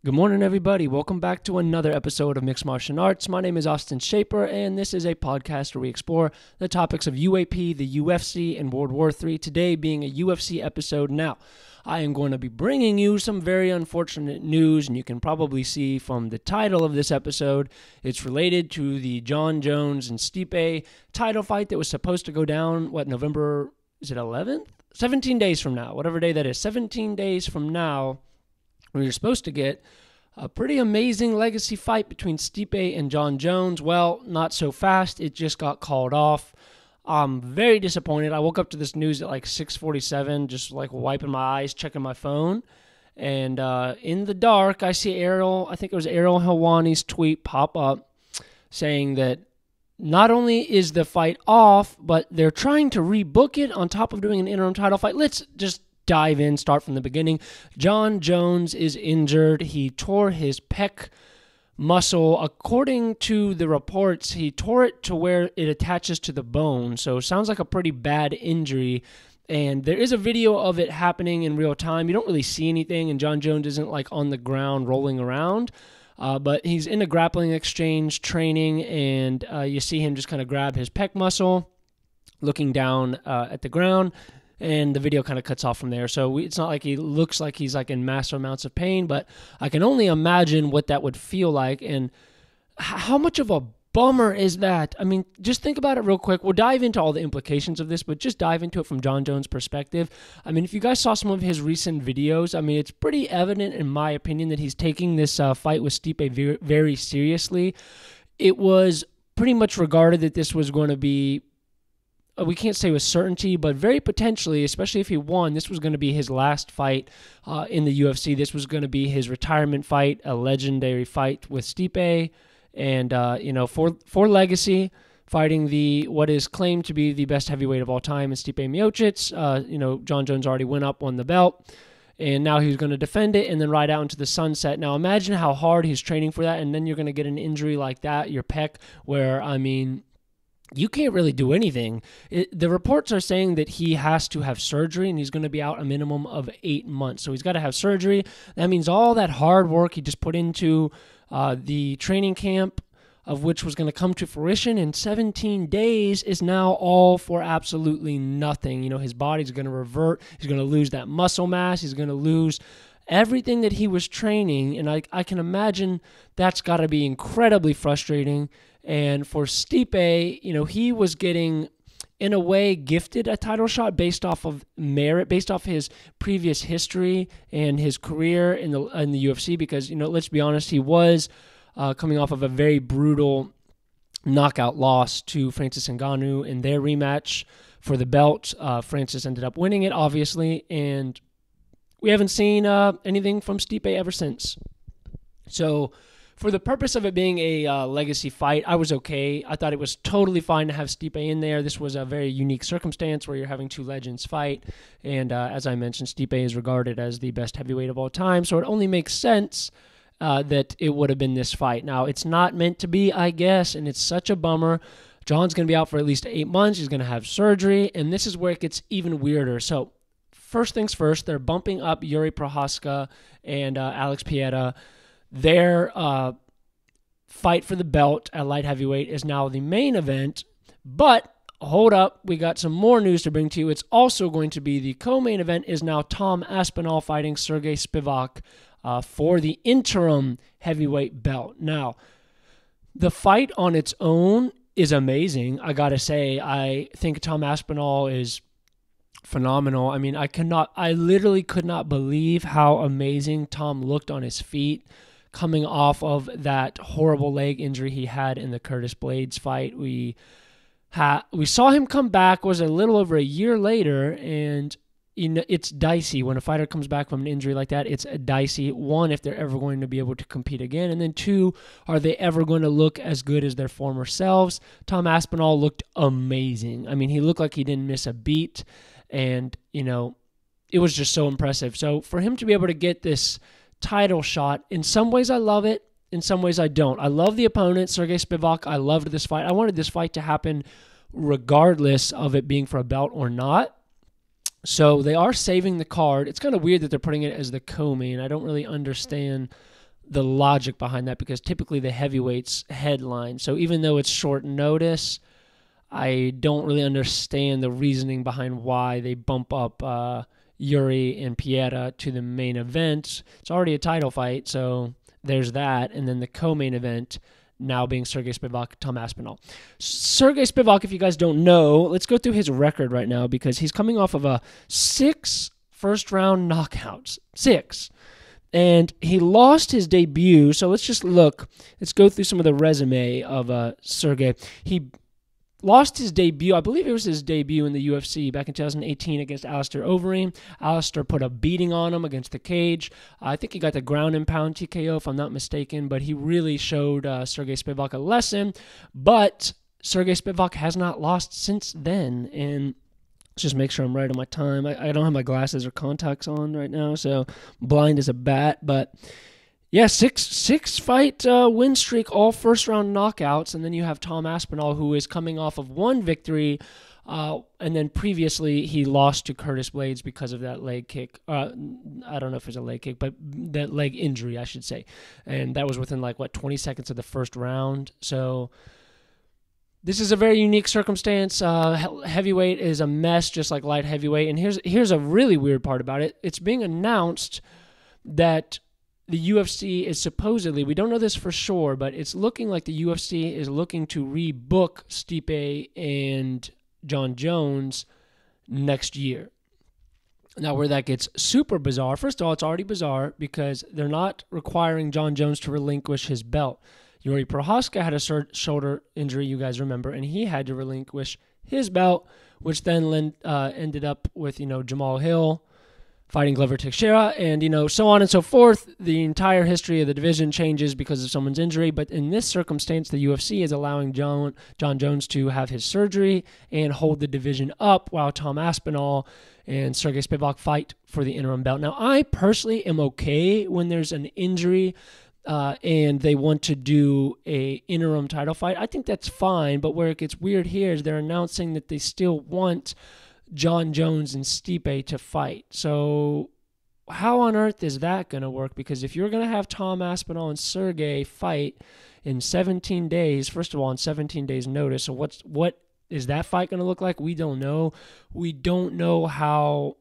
Good morning, everybody. Welcome back to another episode of Mixed Martial Arts. My name is Austin Shaper, and this is a podcast where we explore the topics of UAP, the UFC, and World War III, today being a UFC episode. Now, I am going to be bringing you some very unfortunate news, and you can probably see from the title of this episode, it's related to the Jon Jones and Stipe title fight that was supposed to go down, November, is it 11th? 17 days from now, whatever day that is. 17 days from now, we are supposed to get a pretty amazing legacy fight between Stipe and Jon Jones. Well, not so fast. It just got called off. I'm very disappointed. I woke up to this news at like 6:47, just like wiping my eyes, checking my phone. And in the dark, I see Ariel Helwani's tweet pop up saying that not only is the fight off, but they're trying to rebook it on top of doing an interim title fight. Let's just dive in, start from the beginning. Jon Jones is injured. He tore his pec muscle. According to the reports, he tore it to where it attaches to the bone. So it sounds like a pretty bad injury. And there is a video of it happening in real time. You don't really see anything, and Jon Jones isn't like on the ground rolling around. But he's in a grappling exchange training, and you see him just kind of grab his pec muscle, looking down at the ground. And the video kind of cuts off from there. So it's not like he looks like he's like in massive amounts of pain, but I can only imagine what that would feel like. And how much of a bummer is that? I mean, just think about it real quick. We'll dive into all the implications of this, but just dive into it from Jon Jones' perspective. I mean, if you guys saw some of his recent videos, I mean, it's pretty evident, in my opinion, that he's taking this fight with Stipe very, very seriously. It was pretty much regarded that this was going to be, we can't say with certainty, but very potentially, especially if he won, this was going to be his last fight in the UFC. This was going to be his retirement fight, a legendary fight with Stipe, and for legacy, fighting what is claimed to be the best heavyweight of all time, is Stipe Miocic. Jon Jones already won the belt, and now he's going to defend it and then ride out into the sunset. Now imagine how hard he's training for that, and then you're going to get an injury like that, your pec, where, I mean, you can't really do anything. The reports are saying that he has to have surgery, and he's going to be out a minimum of 8 months. So he's got to have surgery. That means all that hard work he just put into the training camp, of which was going to come to fruition in 17 days, is now all for absolutely nothing. You know, his body's going to revert. He's going to lose that muscle mass. He's going to lose everything that he was training, and I can imagine that's got to be incredibly frustrating. And for Stipe, he was getting, in a way, gifted a title shot based off of merit, based off his previous history and his career in the UFC. Because let's be honest, he was coming off of a very brutal knockout loss to Francis Ngannou in their rematch for the belt. Francis ended up winning it, obviously, and we haven't seen anything from Stipe ever since. So, for the purpose of it being a legacy fight, I was okay. I thought it was totally fine to have Stipe in there. This was a very unique circumstance where you're having two legends fight. And as I mentioned, Stipe is regarded as the best heavyweight of all time. So it only makes sense that it would have been this fight. Now, it's not meant to be, I guess, and it's such a bummer. Jon's going to be out for at least 8 months. He's going to have surgery, and this is where it gets even weirder. So first things first, they're bumping up Yuri Prochazka and Alex Pieta. Their fight for the belt at light heavyweight is now the main event, but hold up, we got some more news to bring to you. It's also going to be the co-main event, is now Tom Aspinall fighting Sergey Spivak for the interim heavyweight belt. Now, the fight on its own is amazing, I gotta say. I think Tom Aspinall is phenomenal. I mean, I literally could not believe how amazing Tom looked on his feet, coming off of that horrible leg injury he had in the Curtis Blades fight. We saw him come back, was a little over a year later, and it's dicey when a fighter comes back from an injury like that. It's dicey. One, if they're ever going to be able to compete again, and then two, are they ever going to look as good as their former selves? Tom Aspinall looked amazing. I mean, he looked like he didn't miss a beat, and it was just so impressive. So for him to be able to get this title shot, in some ways I love it, in some ways I don't. I love the opponent, Sergey Spivak. I loved this fight. I wanted this fight to happen regardless of it being for a belt or not. So they are saving the card. It's kind of weird that they're putting it as the co-main. I don't really understand the logic behind that, because typically the heavyweights headline. So even though it's short notice, I don't really understand the reasoning behind why they bump up Yuri and Pieta to the main event. It's already a title fight, so there's that. And then the co-main event now being Sergey Spivak, Tom Aspinall. Sergey Spivak, if you guys don't know, let's go through his record right now, because he's coming off of 6 first-round knockouts. 6. And he lost his debut, so let's go through some of the resume of Sergey. He lost his debut, I believe it was his debut in the UFC back in 2018 against Alistair Overeem. Alistair put a beating on him against the cage. I think he got the ground and pound TKO, if I'm not mistaken, but he really showed Sergey Spivak a lesson. But Sergey Spivak has not lost since then, and let's just make sure I'm right on my time. I don't have my glasses or contacts on right now, so I'm blind as a bat, but yeah, six fight win streak, all first round knockouts, and then you have Tom Aspinall, who is coming off of 1 victory, and then previously he lost to Curtis Blades because of that leg kick. I don't know if it was a leg kick, but that leg injury, I should say, and that was within 20 seconds of the first round. So this is a very unique circumstance. Heavyweight is a mess, just like light heavyweight. And here's a really weird part about it. It's being announced that the UFC is supposedly, we don't know this for sure, but it's looking like the UFC is looking to rebook Stipe and Jon Jones next year. Now, where that gets super bizarre, first of all, it's already bizarre because they're not requiring Jon Jones to relinquish his belt. Yuri Prochazka had a shoulder injury, you guys remember, and he had to relinquish his belt, which then ended up with, Jamal Hill fighting Glover Teixeira, and, so on and so forth. The entire history of the division changes because of someone's injury, but in this circumstance, the UFC is allowing Jon Jones to have his surgery and hold the division up while Tom Aspinall and Sergey Spivak fight for the interim belt. Now, I personally am okay when there's an injury and they want to do a interim title fight. I think that's fine, but where it gets weird here is they're announcing that they still want Jon Jones and Stipe to fight. So how on earth is that going to work? Because if you're going to have Tom Aspinall and Sergey fight in 17 days, first of all, on 17 days notice, so what is that fight going to look like? We don't know. We don't know how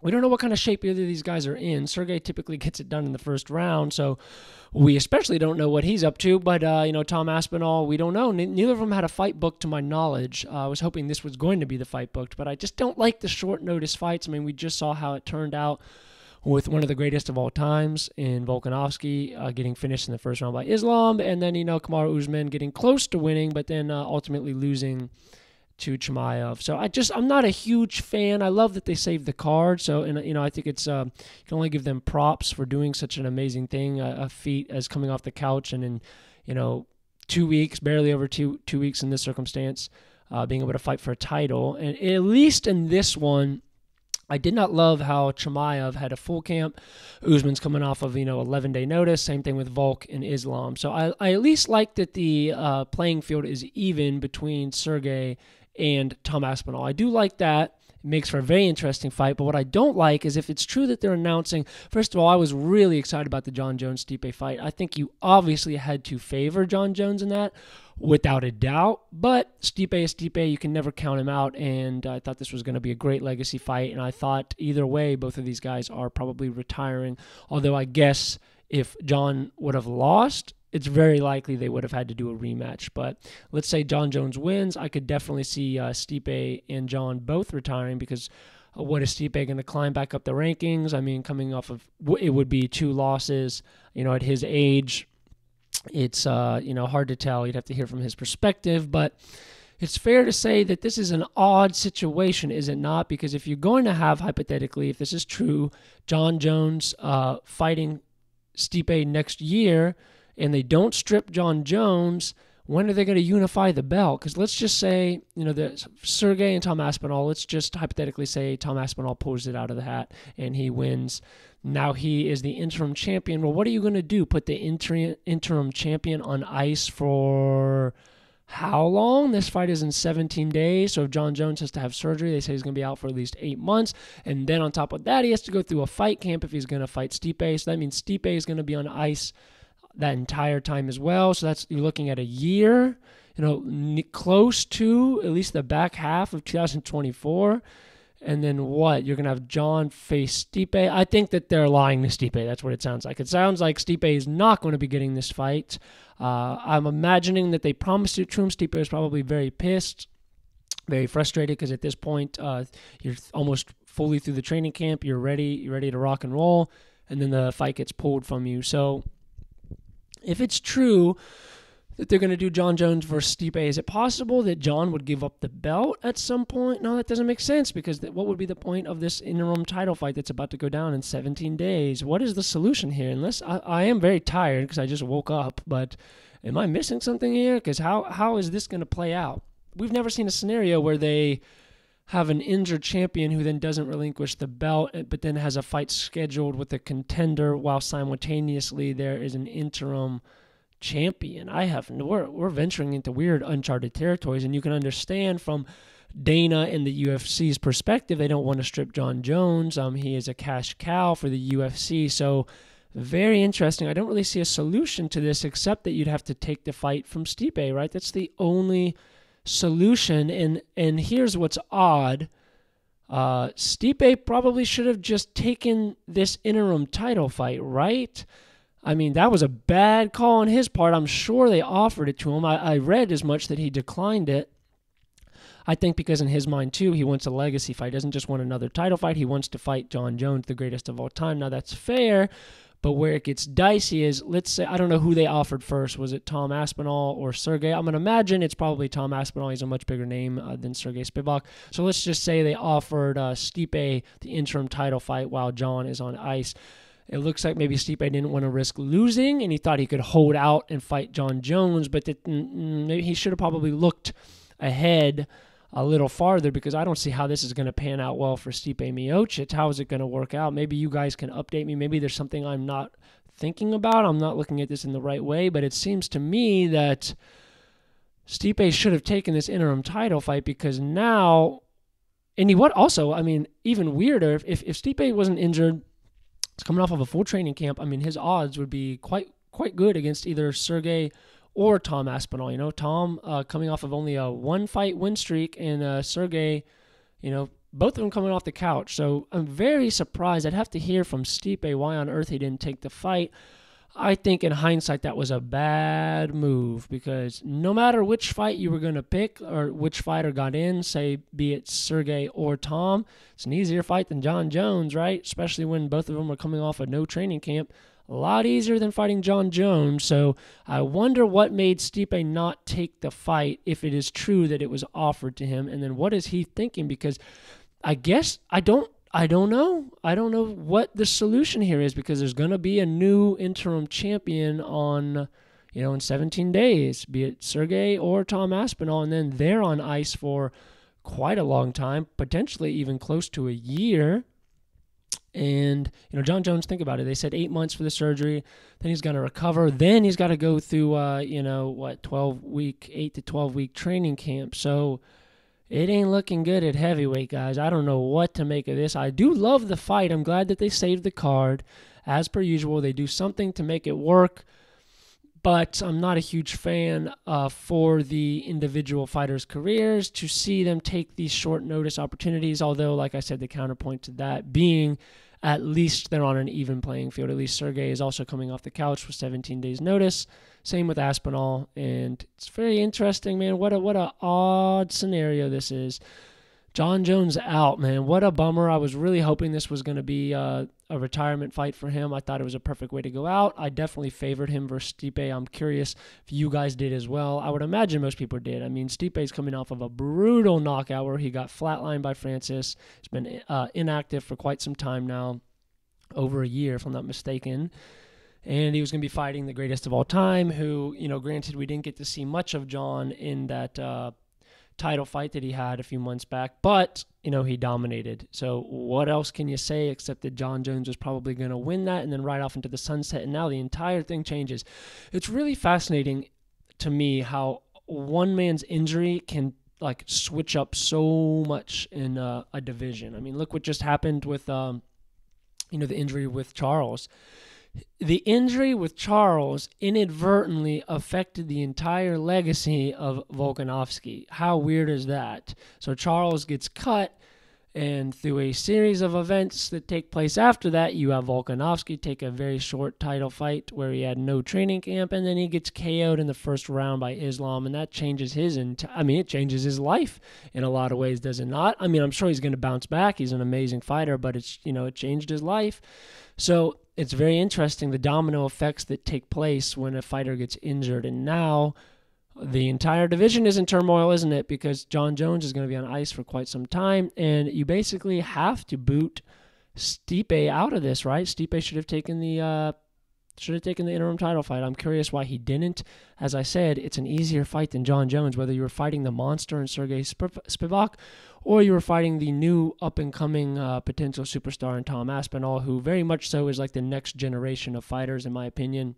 we don't know what kind of shape either of these guys are in. Sergey typically gets it done in the first round, so we especially don't know what he's up to. But, Tom Aspinall, we don't know. Neither of them had a fight booked to my knowledge. I was hoping this was going to be the fight booked, but I just don't like the short notice fights. I mean, we just saw how it turned out with one of the greatest of all times in Volkanovski getting finished in the first round by Islam, and then, Kamaru Usman getting close to winning, but then ultimately losing to Chimaev. So I'm not a huge fan. I love that they saved the card. So, I think it's, you can only give them props for doing such an amazing thing, a feat as coming off the couch and in, 2 weeks, barely over two weeks in this circumstance, being able to fight for a title. And at least in this one, I did not love how Chimaev had a full camp. Usman's coming off of, 11-day notice. Same thing with Volk and Islam. So I at least like that the playing field is even between Sergey and Tom Aspinall. I do like that. It makes for a very interesting fight. But what I don't like is if it's true that they're announcing, first of all, I was really excited about the Jon Jones-Stipe fight. I think you obviously had to favor Jon Jones in that, without a doubt. But Stipe is Stipe. You can never count him out. And I thought this was going to be a great legacy fight. And I thought either way, both of these guys are probably retiring. Although I guess if Jon would have lost, it's very likely they would have had to do a rematch. But let's say Jon Jones wins, I could definitely see Stipe and Jon both retiring, because what is Stipe going to climb back up the rankings? I mean, coming off of, it would be 2 losses, at his age. It's, hard to tell. You'd have to hear from his perspective, but it's fair to say that this is an odd situation, is it not? Because if you're going to have, hypothetically, if this is true, Jon Jones fighting Stipe next year, and they don't strip Jon Jones, when are they going to unify the belt? Because let's just say, the Sergey and Tom Aspinall, let's just hypothetically say Tom Aspinall pulls it out of the hat and he wins. Now he is the interim champion. Well, what are you going to do? Put the interim champion on ice for how long. This fight is in 17 days. So if Jon Jones has to have surgery, they say he's going to be out for at least 8 months. And then on top of that, he has to go through a fight camp if he's going to fight Stipe. So that means Stipe is going to be on ice that entire time as well. So you're looking at a year, close to at least the back half of 2024. And then what? You're going to have Jon face Stipe. I think that they're lying to Stipe. That's what it sounds like. It sounds like Stipe is not going to be getting this fight. I'm imagining that they promised it to him. Stipe is probably very pissed, very frustrated, because at this point, you're almost fully through the training camp. You're ready to rock and roll, and then the fight gets pulled from you. So if it's true that they're going to do Jon Jones versus Stipe, is it possible that Jon would give up the belt at some point? No, that doesn't make sense, because what would be the point of this interim title fight that's about to go down in 17 days? What is the solution here? Unless I am very tired because I just woke up, but am I missing something here? Because how is this going to play out? We've never seen a scenario where they have an injured champion who then doesn't relinquish the belt, but then has a fight scheduled with a contender while simultaneously there is an interim champion. We're venturing into weird uncharted territories, and you can understand from Dana and the UFC's perspective, they don't want to strip Jon Jones. He is a cash cow for the UFC, so very interesting. I don't really see a solution to this except that you'd have to take the fight from Stipe, right? That's the only solution, and here's what's odd. Stipe probably should have just taken this interim title fight, right? I mean, that was a bad call on his part. I'm sure they offered it to him. I read as much that he declined it. I think because in his mind, too, he wants a legacy fight. He doesn't just want another title fight. He wants to fight Jon Jones, the greatest of all time. Now, that's fair, but where it gets dicey is, let's say, I don't know who they offered first. Was it Tom Aspinall or Sergey? I'm going to imagine it's probably Tom Aspinall. He's a much bigger name than Sergey Spivak. So let's just say they offered Stipe the interim title fight while Jon is on ice. It looks like maybe Stipe didn't want to risk losing, and he thought he could hold out and fight Jon Jones, but maybe he should have probably looked ahead a little farther, because I don't see how this is going to pan out well for Stipe Miocic. How is it going to work out? Maybe you guys can update me. Maybe there's something I'm not thinking about. I'm not looking at this in the right way, but it seems to me that Stipe should have taken this interim title fight, because now, and even weirder, if Stipe wasn't injured, coming off of a full training camp, I mean, his odds would be quite good against either Sergey or Tom Aspinall. Tom coming off of only a 1-fight win streak, and Sergey, both of them coming off the couch. So I'm very surprised. I'd have to hear from Stipe why on earth he didn't take the fight. I think in hindsight that was a bad move, because no matter which fight you were going to pick or which fighter got in, say be it Sergey or Tom, it's an easier fight than Jon Jones, right? Especially when both of them are coming off a no training camp. A lot easier than fighting Jon Jones. So I wonder what made Stipe not take the fight if it is true that it was offered to him. And then what is he thinking? Because I guess I don't know. I don't know what the solution here is, because there's going to be a new interim champion in 17 days, be it Sergey or Tom Aspinall, and then they're on ice for quite a long time, potentially even close to a year. And, Jon Jones, think about it. They said 8 months for the surgery, then he's going to recover, then he's got to go through, 8 to 12 week training camp. So it ain't looking good at heavyweight, guys. I don't know what to make of this. I do love the fight. I'm glad that they saved the card. As per usual, they do something to make it work, but I'm not a huge fan for the individual fighters' careers to see them take these short notice opportunities, although, like I said, the counterpoint to that being at least they're on an even playing field. At least Sergey is also coming off the couch with 17 days notice. Same with Aspinall, and it's very interesting, man. What a odd scenario this is. Jon Jones out, man. What a bummer. I was really hoping this was going to be a retirement fight for him. I thought it was a perfect way to go out. I definitely favored him versus Stipe. I'm curious if you guys did as well. I would imagine most people did. I mean, Stipe's coming off of a brutal knockout where he got flatlined by Francis. He's been inactive for quite some time now, over a year, if I'm not mistaken. And he was going to be fighting the greatest of all time, who, granted, we didn't get to see much of Jon in that title fight that he had a few months back, but, he dominated. So what else can you say except that Jon Jones was probably going to win that and then ride off into the sunset, and now the entire thing changes. It's really fascinating to me how one man's injury can like switch up so much in a division. I mean, look what just happened with the injury with Charles. The injury with Charles inadvertently affected the entire legacy of Volkanovski. How weird is that? So Charles gets cut, and through a series of events that take place after that, you have Volkanovski take a very short title fight where he had no training camp, and then he gets KO'd in the first round by Islam, and that changes it changes his life in a lot of ways, does it not? I mean, I'm sure he's going to bounce back. He's an amazing fighter, but it changed his life. So it's very interesting, the domino effects that take place when a fighter gets injured, and now the entire division is in turmoil, isn't it? Because Jon Jones is going to be on ice for quite some time, and you basically have to boot Stipe out of this, right? Stipe should have taken the interim title fight. I'm curious why he didn't. As I said, it's an easier fight than Jon Jones, whether you were fighting the monster in Sergey Spivak or you were fighting the new up-and-coming potential superstar in Tom Aspinall, who very much so is like the next generation of fighters, in my opinion.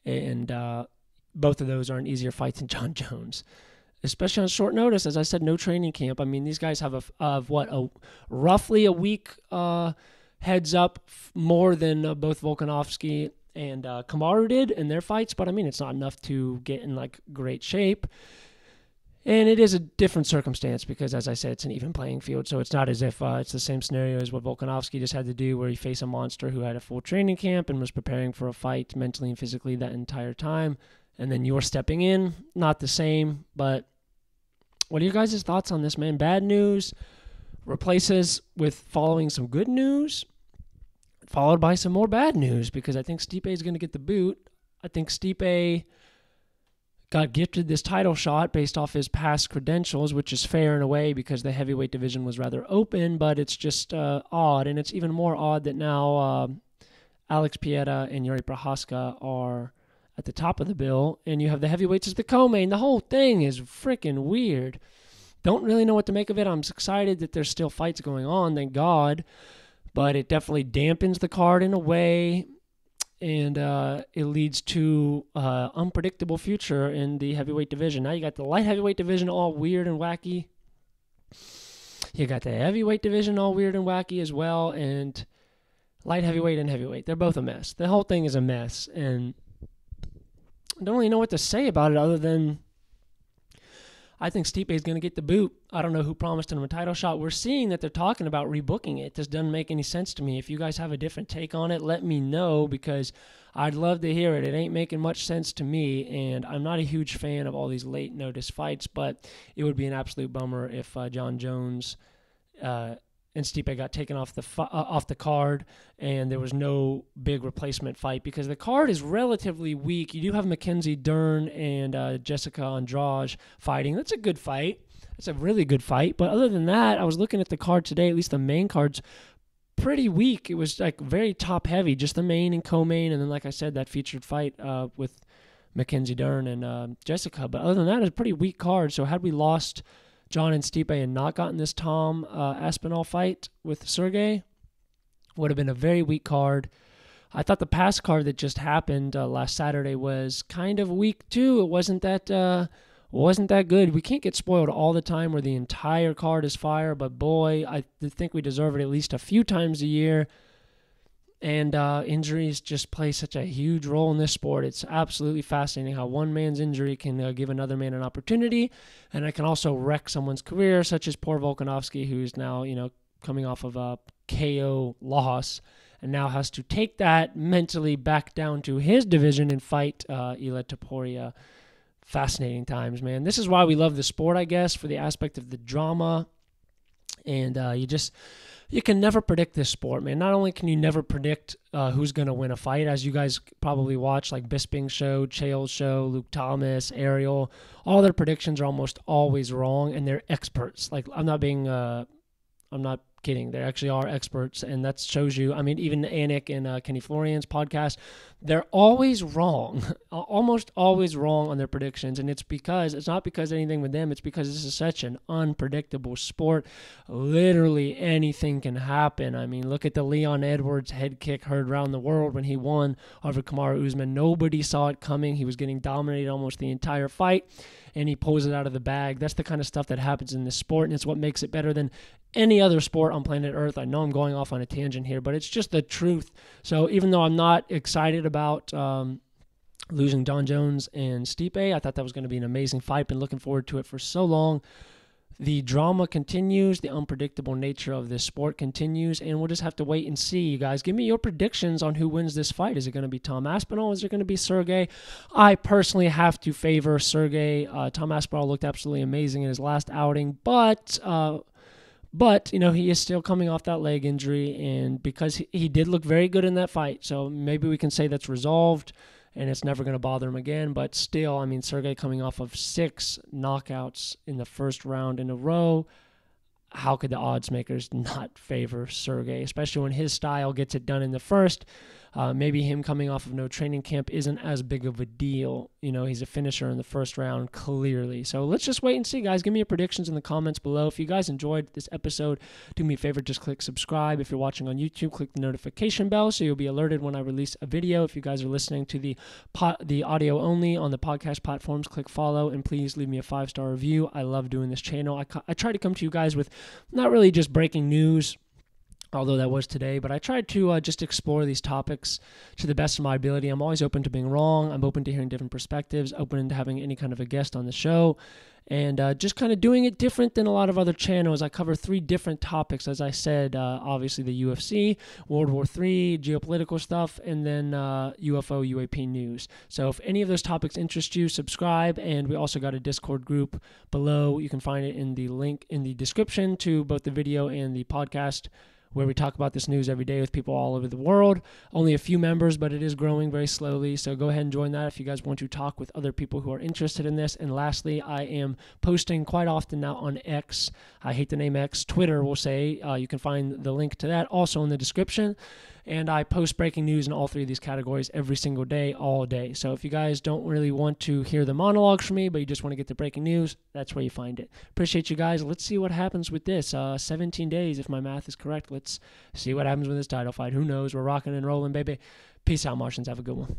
And both of those are an easier fight than Jon Jones, especially on short notice. As I said, no training camp. I mean, these guys have roughly a week heads up more than both Volkanovski and Kamaru did in their fights, but I mean, it's not enough to get in like great shape. And it is a different circumstance because, as I said, it's an even playing field, so it's not as if it's the same scenario as what Volkanovski just had to do, where he faced a monster who had a full training camp and was preparing for a fight mentally and physically that entire time, and then you're stepping in. Not the same, but what are your guys' thoughts on this, man? Bad news replaces with following some good news, followed by some more bad news, because I think Stipe is going to get the boot. I think Stipe got gifted this title shot based off his past credentials, which is fair in a way because the heavyweight division was rather open, but it's just odd, and it's even more odd that now Alex Pieta and Yuri Prochazka are at the top of the bill, and you have the heavyweights as the co-main. The whole thing is freaking weird. Don't really know what to make of it. I'm excited that there's still fights going on, thank God, but it definitely dampens the card in a way, and it leads to unpredictable future in the heavyweight division. Now you got the light heavyweight division all weird and wacky. You got the heavyweight division all weird and wacky as well, and light heavyweight and heavyweight, they're both a mess. The whole thing is a mess, and I don't really know what to say about it other than I think Stipe is going to get the boot. I don't know who promised him a title shot. We're seeing that they're talking about rebooking it. This doesn't make any sense to me. If you guys have a different take on it, let me know, because I'd love to hear it. It ain't making much sense to me, and I'm not a huge fan of all these late notice fights, but it would be an absolute bummer if Jon Jones and Stipe got taken off the card, and there was no big replacement fight, because the card is relatively weak. You do have Mackenzie Dern and Jessica Andrade fighting. That's a good fight. That's a really good fight. But other than that, I was looking at the card today, at least the main card's pretty weak. It was like very top heavy, just the main and co-main, and then like I said, that featured fight with Mackenzie Dern and Jessica. But other than that, it's a pretty weak card. So had we lost Jon and Stipe and not gotten this Tom Aspinall fight with Sergey, would have been a very weak card. I thought the past card that just happened last Saturday was kind of weak too. It wasn't that good. We can't get spoiled all the time where the entire card is fire, but boy, I think we deserve it at least a few times a year. And injuries just play such a huge role in this sport. It's absolutely fascinating how one man's injury can give another man an opportunity, and it can also wreck someone's career, such as poor Volkanovski, who's now coming off of a KO loss and now has to take that mentally back down to his division and fight Ilia Topuria. Fascinating times, man. This is why we love the sport, I guess, for the aspect of the drama, and you can never predict this sport, man. Not only can you never predict who's going to win a fight, as you guys probably watch, like Bisping's show, Chael's show, Luke Thomas, Ariel, all their predictions are almost always wrong, and they're experts. Like, I'm not kidding. They actually are experts, and that shows you. I mean, even Anik and Kenny Florian's podcast, they're always wrong, almost always wrong on their predictions, and it's not because anything with them. It's because this is such an unpredictable sport. Literally anything can happen. I mean, look at the Leon Edwards head kick heard around the world when he won over Kamaru Usman. Nobody saw it coming. He was getting dominated almost the entire fight, and he pulls it out of the bag. That's the kind of stuff that happens in this sport, and it's what makes it better than any other sport on planet Earth. I know I'm going off on a tangent here, but it's just the truth. So even though I'm not excited about losing Jon Jones and Stipe, I thought that was going to be an amazing fight. Been looking forward to it for so long. The drama continues. The unpredictable nature of this sport continues, and we'll just have to wait and see. You guys, give me your predictions on who wins this fight. Is it going to be Tom Aspinall? Is it going to be Sergey? I personally have to favor Sergey. Tom Aspinall looked absolutely amazing in his last outing, but he is still coming off that leg injury, and because he did look very good in that fight, so maybe we can say that's resolved and it's never going to bother him again. But still, I mean, Sergey coming off of 6 knockouts in the first round in a row, how could the odds makers not favor Sergey, especially when his style gets it done in the first? Maybe him coming off of no training camp isn't as big of a deal. He's a finisher in the first round, clearly. So let's just wait and see, guys. Give me your predictions in the comments below. If you guys enjoyed this episode, do me a favor, just click subscribe. If you're watching on YouTube, click the notification bell so you'll be alerted when I release a video. If you guys are listening to the audio only on the podcast platforms, click follow, and please leave me a 5-star review. I love doing this channel. I try to come to you guys with not really just breaking news, although that was today, but I tried to just explore these topics to the best of my ability. I'm always open to being wrong. I'm open to hearing different perspectives, open to having any kind of a guest on the show, and just kind of doing it different than a lot of other channels. I cover 3 different topics, as I said, obviously the UFC, World War III, geopolitical stuff, and then UFO, UAP news. So if any of those topics interest you, subscribe, and we also got a Discord group below. You can find it in the link in the description to both the video and the podcast, where we talk about this news every day with people all over the world. Only a few members, but it is growing very slowly. So go ahead and join that if you guys want to talk with other people who are interested in this. And lastly, I am posting quite often now on X. I hate the name X. Twitter, we'll say. You can find the link to that also in the description. And I post breaking news in all 3 of these categories every single day, all day. So if you guys don't really want to hear the monologues from me, but you just want to get the breaking news, that's where you find it. Appreciate you guys. Let's see what happens with this. 17 days, if my math is correct. Let's see what happens with this title fight. Who knows? We're rocking and rolling, baby. Peace out, Martians. Have a good one.